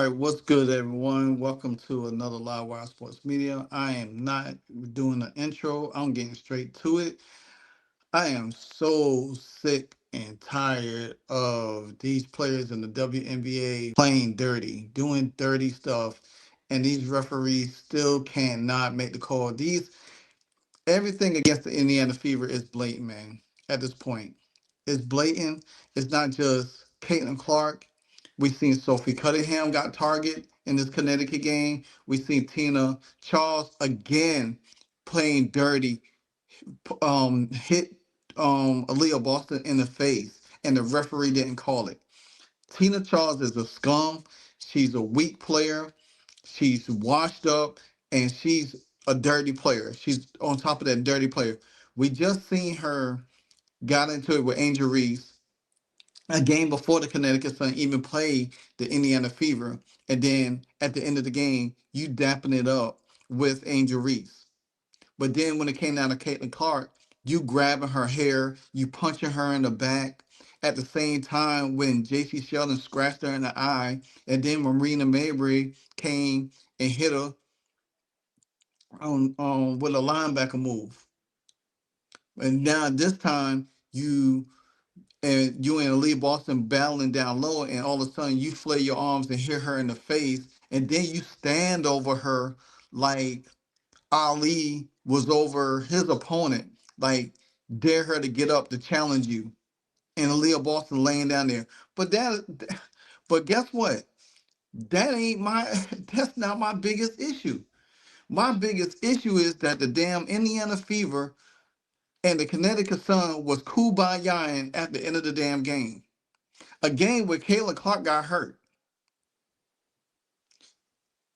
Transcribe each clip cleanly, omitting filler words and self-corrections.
All right, what's good, everyone? Welcome to another Live Wire Sports Media. I am not doing the intro. I'm getting straight to it. I am so sick and tired of these players in the WNBA playing dirty, doing dirty stuff, and these referees still cannot make the call. Everything against the Indiana Fever is blatant, man. At this point, it's blatant. It's not just Caitlin Clark. We've seen Sophie Cunningham got targeted in this Connecticut game. We've seen Tina Charles again playing dirty, hit Aliyah Boston in the face, and the referee didn't call it. Tina Charles is a scum. She's a weak player. She's washed up, and she's a dirty player. She's on top of that dirty player. We just seen her got into it with Angel Reese a game before the Connecticut Sun even played the Indiana Fever, and then at the end of the game, you dapping it up with Angel Reese. But then when it came down to Caitlin Clark, you grabbing her hair, you punching her in the back. At the same time, when J.C. Sheldon scratched her in the eye, and then Marina Mabrey came and hit her with a linebacker move. And now this time, you and Aliyah Boston battling down low, and all of a sudden you flare your arms and hit her in the face, and then you stand over her like Ali was over his opponent, like dare her to get up to challenge you, and Aliyah Boston laying down there. But but guess what? That ain't my. That's not my biggest issue. My biggest issue is that the damn Indiana Fever and the Connecticut Sun was kumbaya at the end of the damn game. A game where Kayla Clark got hurt.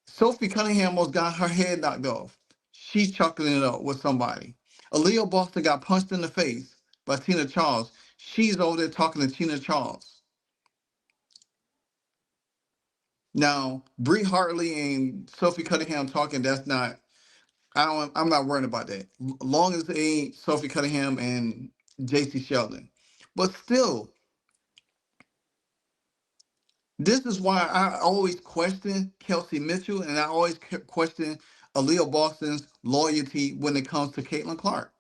Sophie Cunningham almost got her head knocked off. She's chuckling it up with somebody. Aliyah Boston got punched in the face by Tina Charles. She's over there talking to Tina Charles. Now, Bree Hartley and Sophie Cunningham talking, I'm not worried about that. Long as it ain't Sophie Cunningham and JC Sheldon. But still, this is why I always question Kelsey Mitchell, and I always question Aliyah Boston's loyalty when it comes to Caitlin Clark.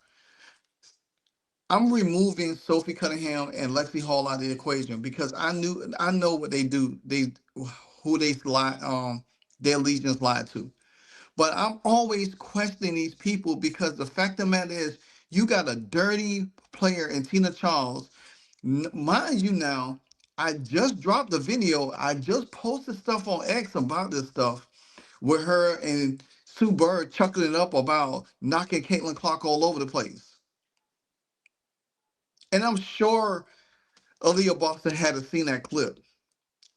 I'm removing Sophie Cunningham and Lexi Hall out of the equation because I know what they do. Who they lie their legions lie to. But I'm always questioning these people because the fact of the matter is you got a dirty player in Tina Charles. Mind you now, I just dropped the video. I just posted stuff on X about this stuff with her and Sue Bird chuckling it up about knocking Caitlin Clark all over the place. And I'm sure Aliyah Boston had seen that clip.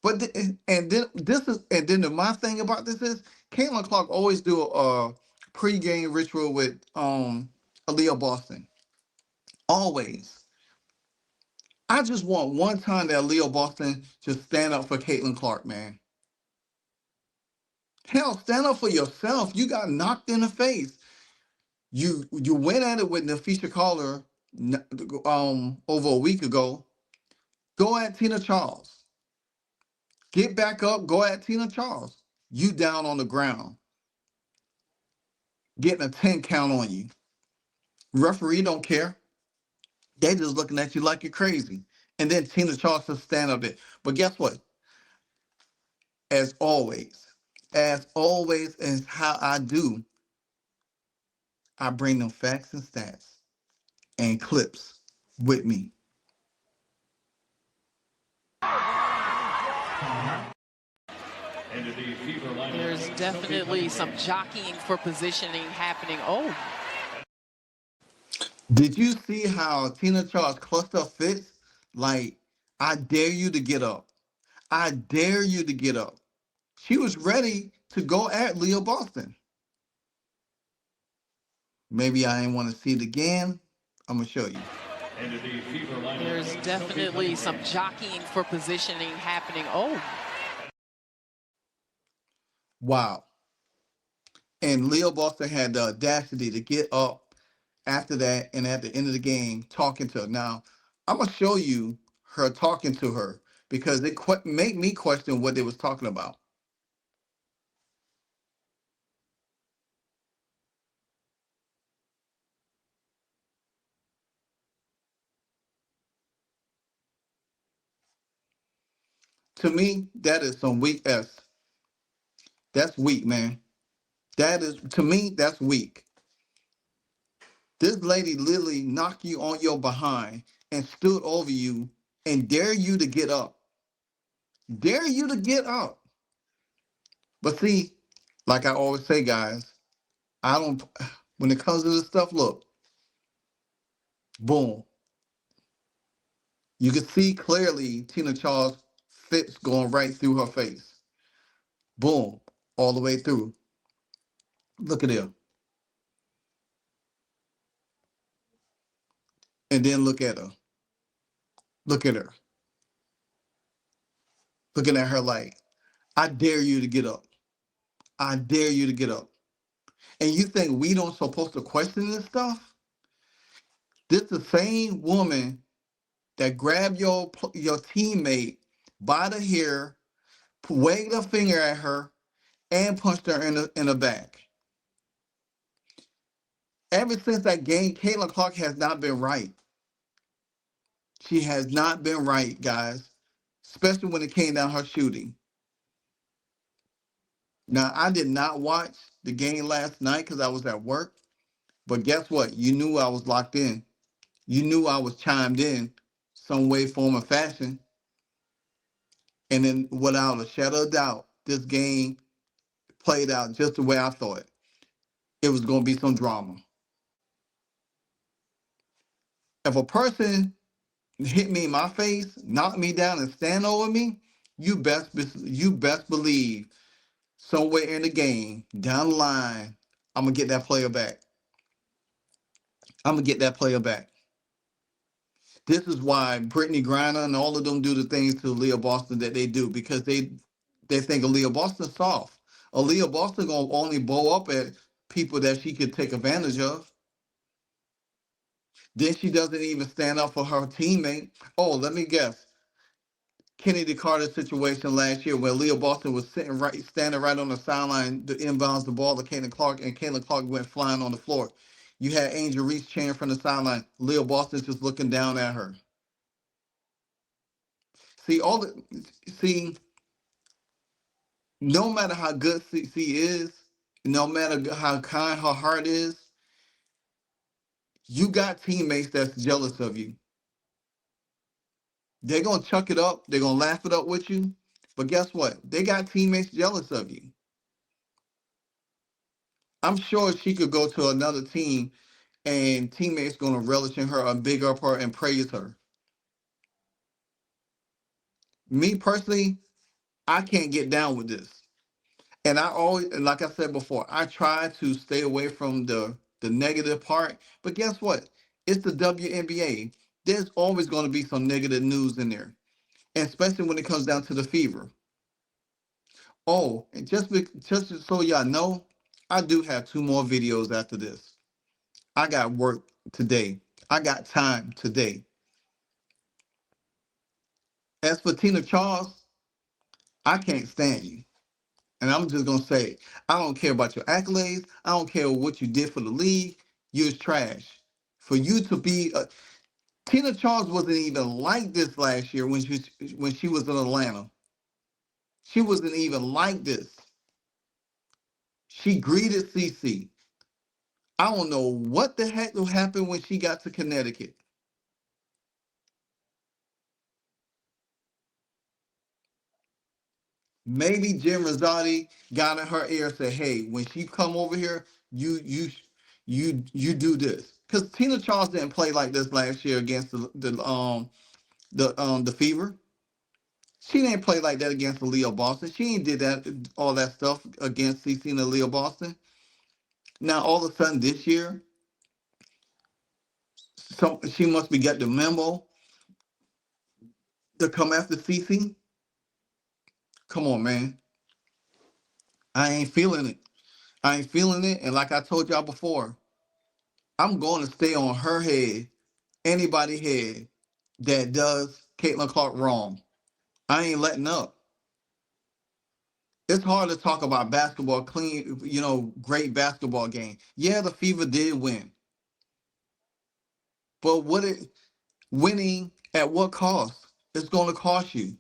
But my thing about this is Caitlin Clark always do a pre-game ritual with Aliyah Boston. Always. I just want one time that Aliyah Boston just stand up for Caitlin Clark, man. Hell, stand up for yourself. You got knocked in the face. You went at it with Nafisha Caller over a week ago. Go at Tina Charles. Get back up. Go at Tina Charles. You down on the ground. Getting a 10 count on you. Referee don't care. They just looking at you like you're crazy. And then Tina Charles just stand up there. But guess what? As always, is how I do. I bring them facts and stats and clips with me. There's definitely some jockeying for positioning happening. Oh. Did you see how Tina Charles clutched her fists? Like, I dare you to get up. I dare you to get up. She was ready to go at Aliyah Boston. Maybe I didn't want to see it again. I'm going to show you. There's definitely some jockeying for positioning happening. Oh. Wow. And Aliyah Boston had the audacity to get up after that and at the end of the game talking to her. Now, I'm going to show you her talking to her because it made me question what they was talking about. To me, that is some weak s. That's weak, man. That is, to me, that's weak. This lady literally knocked you on your behind and stood over you and dare you to get up. Dare you to get up. But see, like I always say, guys, I don't, when it comes to this stuff, look, boom. You can see clearly Tina Charles fits going right through her face. Boom. All the way through. Look at her. And then look at her. Look at her. Looking at her like, I dare you to get up. I dare you to get up. And you think we don't supposed to question this stuff? This the same woman that grabbed your teammate by the hair, waved a finger at her, and punched her in the back. Ever since that game, Caitlin Clark has not been right. She has not been right, guys, especially when it came down her shooting. Now, I did not watch the game last night because I was at work, but guess what? You knew I was locked in. You knew I was chimed in some way, form, or fashion. And then without a shadow of doubt, this game played out just the way I thought. It was going to be some drama. If a person hit me in my face, knock me down, and stand over me, you best believe somewhere in the game down the line, I'm gonna get that player back. I'm gonna get that player back. This is why Brittany Griner and all of them do the things to Aliyah Boston that they do because they think Aliyah Boston's soft. Aliyah Boston gonna only bow up at people that she could take advantage of. Then she doesn't even stand up for her teammate. Oh, let me guess. Kennedy Carter situation last year where Leah Boston was standing right on the sideline, the inbounds the ball to Caitlin Clark, and Caitlin Clark went flying on the floor. You had Angel Reese cheering from the sideline. Leah Boston just looking down at her. See all the see. No matter how good CC is, no matter how kind her heart is, you got teammates that's jealous of you. They're gonna chuck it up. They're gonna laugh it up with you. But guess what? They got teammates jealous of you. I'm sure she could go to another team and teammates going to relish in her and big up her and praise her. Me personally, I can't get down with this. And I always, like I said before, I try to stay away from the negative part. But guess what? It's the WNBA. There's always going to be some negative news in there, and especially when it comes down to the fever. Oh, and just so y'all know, I do have two more videos after this. I got work today. I got time today. As for Tina Charles, I can't stand you. And I'm just gonna say, I don't care about your accolades. I don't care what you did for the league. You're trash. For you to be Tina Charles wasn't even like this last year when she was in Atlanta. She wasn't even like this. She greeted CC. I don't know what the heck will happen when she got to Connecticut. Maybe Jim Rosati got in her ear and said, "Hey, when she come over here, you do this." Because Tina Charles didn't play like this last year against the Fever. She didn't play like that against the Leo Boston. She ain't did that all that stuff against CC and the Leo Boston. Now all of a sudden this year, she must be got the memo to come after CC. Come on, man. I ain't feeling it. I ain't feeling it. And like I told y'all before, I'm going to stay on her head, anybody head that does Caitlin Clark wrong. I ain't letting up. It's hard to talk about basketball, clean, great basketball game. Yeah, the Fever did win, but winning at what cost? It's going to cost you.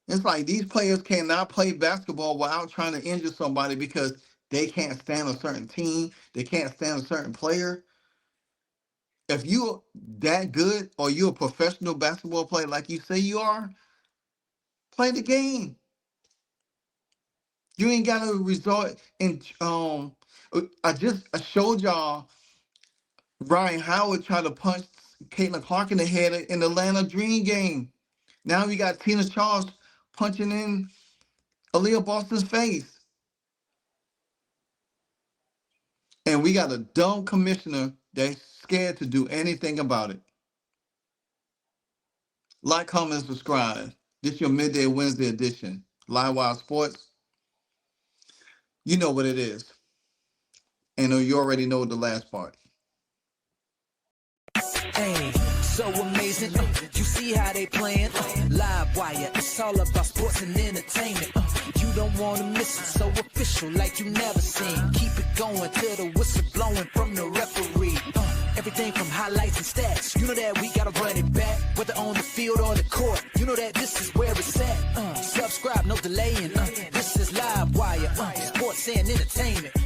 It's like these players cannot play basketball without trying to injure somebody because they can't stand a certain team, they can't stand a certain player. If you're that good or you're a professional basketball player like you say you are, play the game. You ain't gotta resort in I showed y'all Ryan Howard tried to punch Caitlin Clark in the head in the Atlanta Dream game. Now we got Tina Charles punching in Aliyah Boston's face. And we got a dumb commissioner that's scared to do anything about it. Like, comment, subscribe. This is your Midday Wednesday edition. Live Wild Sports. You know what it is. And you already know the last part. Hey, so amazing. You see how they playing? Live wire. It's all about sports and entertainment. You don't want to miss it. So official, like you never seen. Keep it going till the whistle blowing from the referee. Everything from highlights and stats. You know that we gotta run it back, whether on the field or the court. You know that this is where it's at. Subscribe, no delaying. This is Live Wire. Sports and entertainment.